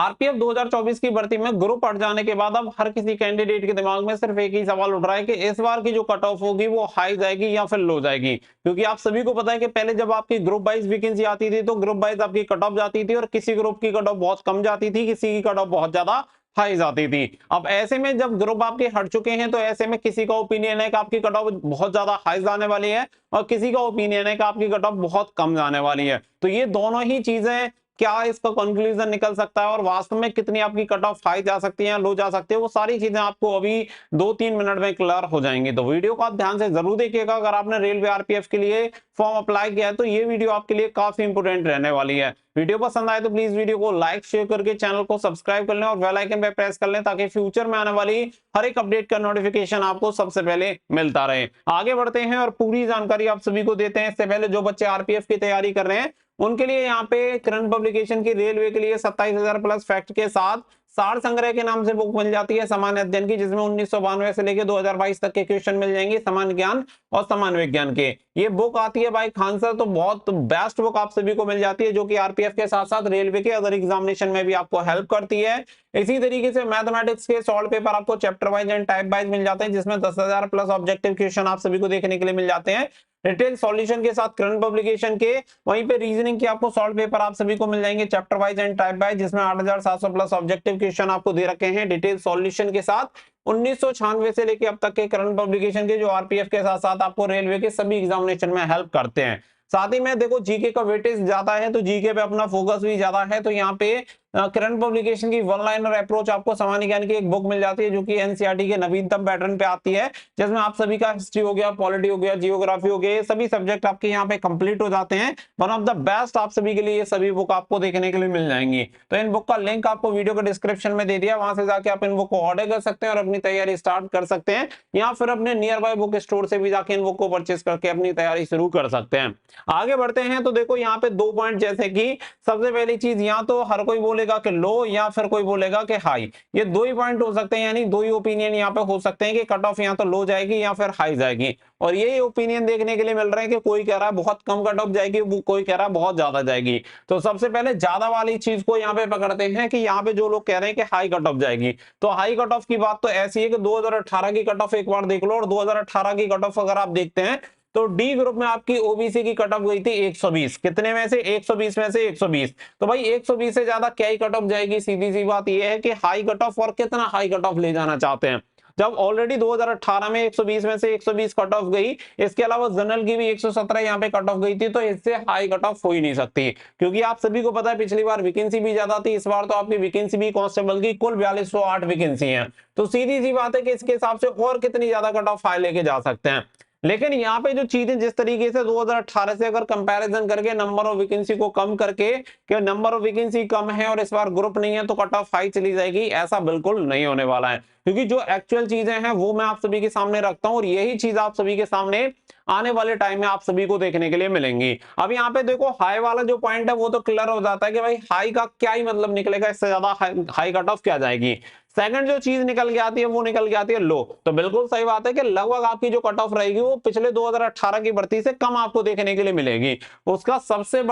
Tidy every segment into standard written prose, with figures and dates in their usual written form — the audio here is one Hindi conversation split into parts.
आरपीएफ 2024 की भर्ती में ग्रुप हट जाने के बाद अब हर किसी कैंडिडेट के दिमाग में सिर्फ एक ही सवाल उठ रहा है कि इस बार की जो कट ऑफ होगी वो हाई जाएगी या फिर लो जाएगी। क्योंकि आप सभी को पता है कि पहले जब आपकी ग्रुप वाइज वैकेंसी आती थी तो ग्रुप वाइज आपकी कट ऑफ जाती थी और किसी ग्रुप की कट ऑफ बहुत कम जाती थी, किसी की कट ऑफ बहुत ज्यादा हाई जाती थी। अब ऐसे में जब ग्रुप आपके हट चुके हैं तो ऐसे में किसी का ओपिनियन है कि आपकी कट ऑफ बहुत ज्यादा हाई जाने वाली है और किसी का ओपिनियन है कि आपकी कट ऑफ बहुत कम जाने वाली है। तो ये दोनों ही चीजें क्या इसका कंक्लूजन निकल सकता है और वास्तव में कितनी आपकी कट ऑफ हाई जा सकती है, लो जा सकती है, वो सारी चीजें आपको अभी 2-3 मिनट में क्लियर हो जाएंगी। तो वीडियो को आप ध्यान से जरूर देखिएगा। अगर आपने रेलवे आरपीएफ के लिए फॉर्म अप्लाई किया है तो ये वीडियो आपके लिए काफी इंपोर्टेंट रहने वाली है। वीडियो पसंद आए तो प्लीज वीडियो को लाइक शेयर करके चैनल को सब्सक्राइब कर लें और बेल आइकन पे प्रेस कर लें ताकि फ्यूचर में आने वाली हर एक अपडेट का नोटिफिकेशन आपको सबसे पहले मिलता रहे। आगे बढ़ते हैं और पूरी जानकारी आप सभी को देते हैं। इससे पहले जो बच्चे आरपीएफ की तैयारी कर रहे हैं उनके लिए यहाँ पे करंट पब्लिकेशन की रेलवे के लिए 27,000 प्लस फैक्ट के साथ सार संग्रह के नाम से बुक मिल जाती है सामान्य अध्ययन की, जिसमें 1992 से लेकर 2022 तक के क्वेश्चन मिल जाएंगे सामान्य ज्ञान और सामान्य विज्ञान के। ये बुक आती है भाई खान सर, तो बहुत बेस्ट बुक आप सभी को मिल जाती है जो कि आरपीएफ के साथ साथ रेलवे के अदर एग्जामिनेशन में भी आपको हेल्प करती है। इसी तरीके से मैथमेटिक्स के सॉल्व पेपर आपको chapter wise and type wise मिल जाते हैं, जिसमें 10,000 प्लस ऑब्जेक्टिव क्वेश्चन आप सभी को देखने के लिए मिल जाते हैं डिटेल सॉल्यूशन के साथ करंट पब्लिकेशन के। वहीं पे रीजनिंग के आपको सॉल्व पेपर आप सभी को मिल जाएंगे chapter wise and type wise, जिसमें 8,700 प्लस ऑब्जेक्टिव क्वेश्चन आपको दे रखे हैं डिटेल सॉल्यूशन के साथ। 1996 से लेके अब तक के करंट पब्लिकेशन के जो आरपीएफ के साथ साथ आपको रेलवे के सभी एग्जामिनेशन में हेल्प करते हैं। साथ ही में देखो जीके का वेटेज ज्यादा है तो जीके पे अपना फोकस भी ज्यादा है, तो यहाँ पे करंट पब्लिकेशन की वन लाइनर अप्रोच आपको सामान्य ज्ञान की एक बुक मिल जाती है जो कि एनसीईआरटी के नवीनतम पैटर्न पे आती है, जिसमें आप सभी का हिस्ट्री हो गया, पॉलिटी हो गया, जियोग्राफी हो गया, ये सभी सब्जेक्ट आपके यहाँ पे कंप्लीट हो जाते हैं। वन ऑफ द बेस्ट आप सभी के लिए ये सभी बुक आपको देखने के लिए मिल जाएंगी। तो इन बुक का लिंक आपको वीडियो के डिस्क्रिप्शन में दे दिया, वहां से जाके आप इन बुक को ऑर्डर कर सकते हैं और अपनी तैयारी स्टार्ट कर सकते हैं, या फिर अपने नियर बाय बुक स्टोर से भी जाके इन बुक को परचेस करके अपनी तैयारी शुरू कर सकते हैं। आगे बढ़ते हैं तो देखो यहाँ पे 2 पॉइंट, जैसे कि सबसे पहली चीज यहाँ तो हर कोई बोलेगा कि लो या फिर कोई बोलेगा कि हाई, ये 2 ही पॉइंट हो सकते हैं, यानी 2 ही ओपिनियन यहाँ पे हो सकते हैं कि कट ऑफ यहाँ तो लो जाएगी या फिर हाई जाएगी। और यही ओपिनियन देखने के लिए मिल रहे हैं कि कोई कह रहा है बहुत कम कट ऑफ जाएगी, कोई कह रहा है बहुत ज्यादा जाएगी। तो सबसे पहले ज्यादा वाली चीज को यहाँ पे पकड़ते हैं कि यहाँ पे जो लोग कह रहे हैं कि हाई कट ऑफ जाएगी, तो हाई कट ऑफ की बात तो ऐसी है कि 2018 की कट ऑफ एक बार देख लो, और 2018 की कट ऑफ अगर आप देखते हैं तो डी ग्रुप में आपकी ओबीसी की कट ऑफ गई थी 120, कितने में से 120 में से 120। तो भाई 120 से ज्यादा क्या ही कट ऑफ जाएगी, सीधी सी बात यह है कि हाई कट ऑफ, और कितना हाई कट ऑफ ले जाना चाहते हैं। जब ऑलरेडी 2018 में 120 में से 120 कट ऑफ गई, इसके अलावा जनरल की भी 117 यहाँ पे कट ऑफ गई थी, तो इससे हाई कट ऑफ हो ही नहीं सकती। क्योंकि आप सभी को पता है पिछली बार वैकेंसी भी ज्यादा थी, इस बार तो आपकी वैकेंसी भी कांस्टेबल की कुल 4208 वैकेंसी है, तो सीधी सी बात है कि इसके हिसाब से और कितनी ज्यादा कट ऑफ हाई लेके जा सकते हैं। लेकिन यहाँ पे जो चीजें जिस तरीके से 2018 से अगर कंपैरिजन करके नंबर ऑफ वैकेंसी को कम करके कि नंबर ऑफ वैकेंसी कम है और इस बार ग्रुप नहीं है तो कट ऑफ हाई चली जाएगी, ऐसा बिल्कुल नहीं होने वाला है। क्योंकि जो एक्चुअल चीजें हैं वो मैं आप सभी के सामने रखता हूं और यही चीज आप सभी के सामने आने वाले टाइम में आप सभी को देखने के लिए मिलेंगी। अब यहाँ पे देखो हाई वाला जो पॉइंट है वो तो क्लियर हो जाता है कि भाई हाई का क्या ही मतलब निकलेगा, इससे ज्यादा हाई कट ऑफ क्या जाएगी। सेकंड जो चीज निकल के आती है वो निकल के आती है लो। तो बिल्कुल सही बात है कि लगभग आपकी जो कट ऑफ रहेगी वो पिछले 2018 की भर्ती से कम आपको देखने के लिए मिलेगी। उसका सबसे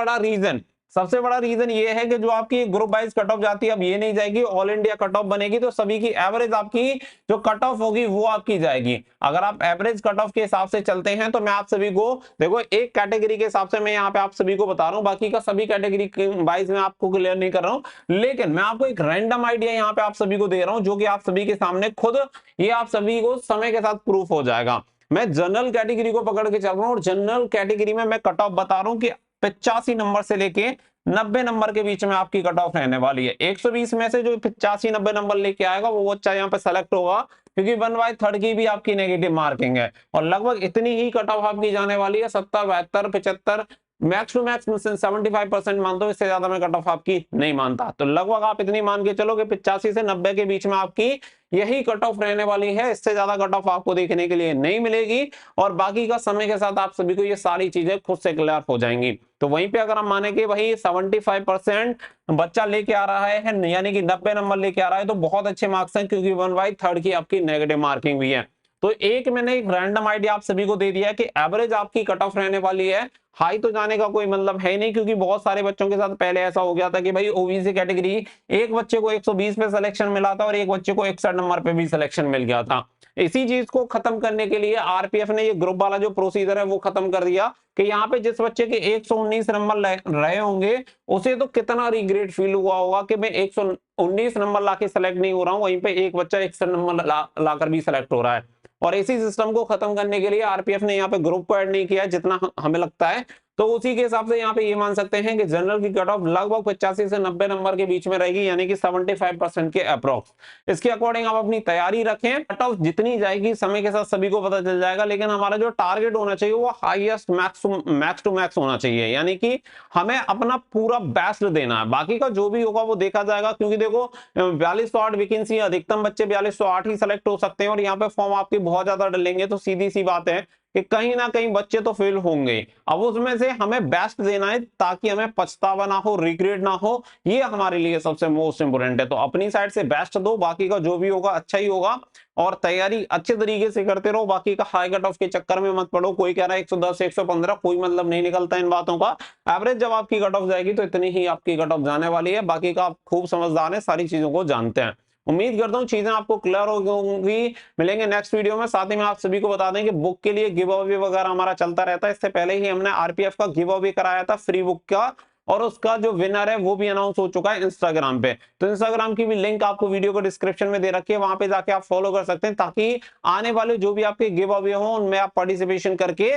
बड़ा रीजन ये है कि जो आपकी ग्रुप वाइज कट ऑफ जाती है अब ये नहीं जाएगी, ऑल इंडिया कट ऑफ बनेगी, तो सभी की एवरेज आपकी जो कट ऑफ होगी वो आपकी जाएगी। अगर आप एवरेज कट ऑफ के हिसाब से चलते हैं तो मैं आप सभी को देखो एक कैटेगरी के हिसाब से मैं यहाँ पे आप सभी को बता रहा हूँ, बाकी का सभी कैटेगरी वाइज में आपको क्लियर नहीं कर रहा हूँ, लेकिन मैं आपको एक रैंडम आइडिया यहाँ पे आप सभी को दे रहा हूँ जो कि आप सभी के सामने खुद ये आप सभी को समय के साथ प्रूफ हो जाएगा। मैं जनरल कैटेगरी को पकड़ के चल रहा हूँ और जनरल कैटेगरी में मैं कट ऑफ बता रहा हूँ कि 85 नंबर से लेके 90 नंबर के बीच में आपकी कट ऑफ रहने वाली है। 120 में से जो 85-90 नंबर लेके आएगा वो बच्चा यहाँ पे सेलेक्ट होगा, क्योंकि 1/3 की भी आपकी नेगेटिव मार्किंग है और लगभग इतनी ही कट ऑफ आपकी जाने वाली है, 70, 72, 75, मैक्स टू मैक्स 75% मानता हूं, इससे ज्यादा मैं कट ऑफ आपकी नहीं मानता। तो लगभग आप इतनी मान के चलो कि 85 से 90 के बीच में आपकी यही कट ऑफ रहने वाली है, इससे ज्यादा कट ऑफ आपको देखने के लिए नहीं मिलेगी और बाकी का समय के साथ आप सभी को ये सारी चीजें खुद से क्लियर हो जाएंगी। तो वहीं पे अगर हम माने कि वही 75% बच्चा लेके आ रहा है, यानी कि 90 नंबर लेके आ रहा है, तो बहुत अच्छे मार्क्स हैं, क्योंकि 1/3 की आपकी नेगेटिव मार्किंग भी है। तो एक मैंने एक रैंडम आइडिया आप सभी को दे दिया है कि एवरेज आपकी कट ऑफ रहने वाली है। हाई तो जाने का कोई मतलब है नहीं, क्योंकि बहुत सारे बच्चों के साथ पहले ऐसा हो गया था कि भाई ओबीसी कैटेगरी एक बच्चे को 120 पे सिलेक्शन मिला था और एक बच्चे को 61 नंबर पे भी सिलेक्शन मिल गया था। इसी चीज को खत्म करने के लिए आरपीएफ ने ये ग्रुप वाला जो प्रोसीजर है वो खत्म कर दिया कि यहाँ पे जिस बच्चे के 119 नंबर रहे होंगे उसे तो कितना रिग्रेट फील हुआ होगा कि मैं 119 नंबर लाके सेलेक्ट नहीं हो रहा हूँ, वहीं पे एक बच्चा 61 नंबर लाकर भी सेलेक्ट हो रहा है। और इसी सिस्टम को खत्म करने के लिए आरपीएफ ने यहाँ पे ग्रुप को ऐड नहीं किया जितना हमें लगता है। तो उसी के हिसाब से यहाँ पे ये मान सकते हैं कि जनरल की कट ऑफ लगभग 85 से 90 नंबर के बीच में रहेगी, यानी कि 75% के अप्रोक्स। इसके अकॉर्डिंग आप अपनी तैयारी रखें। कट ऑफ जितनी जाएगी समय के साथ सभी को पता चल जाएगा, लेकिन हमारा जो टारगेट होना चाहिए वो हाईएस्ट मैक्स टू मैक्स होना चाहिए, यानी कि हमें अपना पूरा बेस्ट देना है। बाकी का जो भी होगा वो देखा जाएगा, क्योंकि देखो 4208 वैकेंसी, अधिकतम बच्चे 4208 ही सेलेक्ट हो सकते हैं और यहाँ पे फॉर्म आपके बहुत ज्यादा डलेंगे, तो सीधी सी बात है कि कहीं ना कहीं बच्चे तो फेल होंगे। अब उसमें से हमें बेस्ट देना है ताकि हमें पछतावा ना हो, रिग्रेट ना हो, ये हमारे लिए सबसे मोस्ट इंपोर्टेंट है। तो अपनी साइड से बेस्ट दो, बाकी का जो भी होगा अच्छा ही होगा और तैयारी अच्छे तरीके से करते रहो। बाकी का हाई कट ऑफ के चक्कर में मत पड़ो। कोई कह रहा है 110 115, कोई मतलब नहीं निकलता इन बातों का। एवरेज जब आपकी कट ऑफ जाएगी तो इतनी ही आपकी कट ऑफ जाने वाली है। बाकी का आप खूब समझदार है, सारी चीजों को जानते हैं। उम्मीद करता हूँ चीजें आपको क्लियर हो गई होंगी। मिलेंगे नेक्स्ट वीडियो में। साथ ही में आप सभी को बता दें कि बुक के लिए गिव अवे वगैरह हमारा चलता रहता है। इससे पहले ही हमने आरपीएफ का गिव अवे कराया था फ्री बुक का, और उसका जो विनर है वो भी अनाउंस हो चुका है इंस्टाग्राम पे। तो इंस्टाग्राम की भी लिंक आपको वीडियो को डिस्क्रिप्शन में दे रखी है, वहां पे जाके आप फॉलो कर सकते हैं, ताकि आने वाले जो भी आपके गिव अवे हो उनमें आप पार्टिसिपेशन करके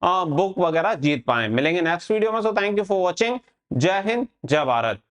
बुक वगैरह जीत पाए। मिलेंगे नेक्स्ट वीडियो में। So thank you for watching. जय हिंद, जय भारत।